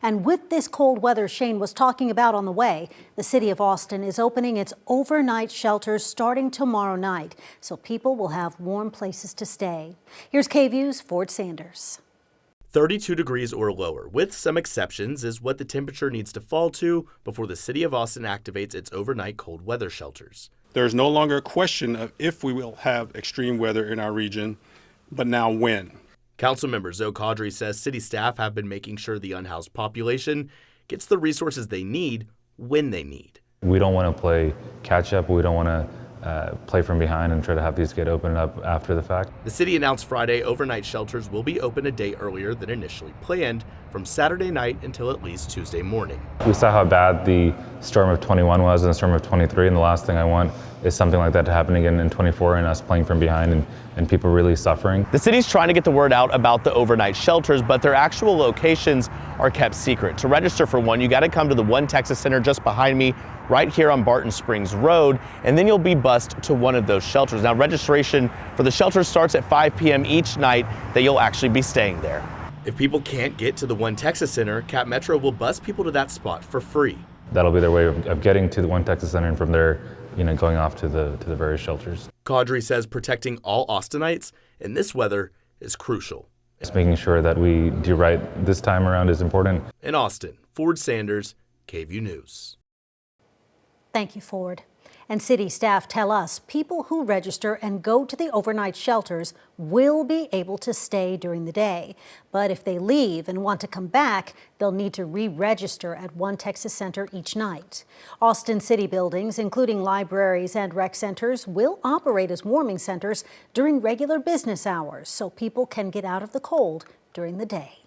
And with this cold weather Shane was talking about on the way, the city of Austin is opening its overnight shelters starting tomorrow night, so people will have warm places to stay. Here's KVUE's Ford Sanders. 32 degrees or lower, with some exceptions, is what the temperature needs to fall to before the city of Austin activates its overnight cold weather shelters. There's no longer a question of if we will have extreme weather in our region, but now when. Councilmember Zoe Caudry says city staff have been making sure the unhoused population gets the resources they need when they need. We don't want to play catch up. We don't want to play from behind and try to have these get opened up after the fact. The city announced Friday overnight shelters will be open a day earlier than initially planned, from Saturday night until at least Tuesday morning. We saw how bad the storm of 21 was and the storm of 23, and the last thing I want is something like that to happen again in 24 and us playing from behind and people really suffering. The city's trying to get the word out about the overnight shelters, but their actual locations are kept secret. To register for one, you got to come to the One Texas Center just behind me, right here on Barton Springs Road, and then you'll be bused to one of those shelters. Now, registration for the shelters starts at 5 p.m. each night that you'll actually be staying there. If people can't get to the One Texas Center, Cap Metro will bus people to that spot for free. That'll be their way of getting to the One Texas Center, and from there, going off to the various shelters. Caudry says protecting all Austinites in this weather is crucial. Just making sure that we do right this time around is important. In Austin, Ford Sanders, KVUE News. Thank you, Ford. And city staff tell us people who register and go to the overnight shelters will be able to stay during the day. But if they leave and want to come back, they'll need to re-register at One Texas Center each night. Austin city buildings, including libraries and rec centers, will operate as warming centers during regular business hours so people can get out of the cold during the day.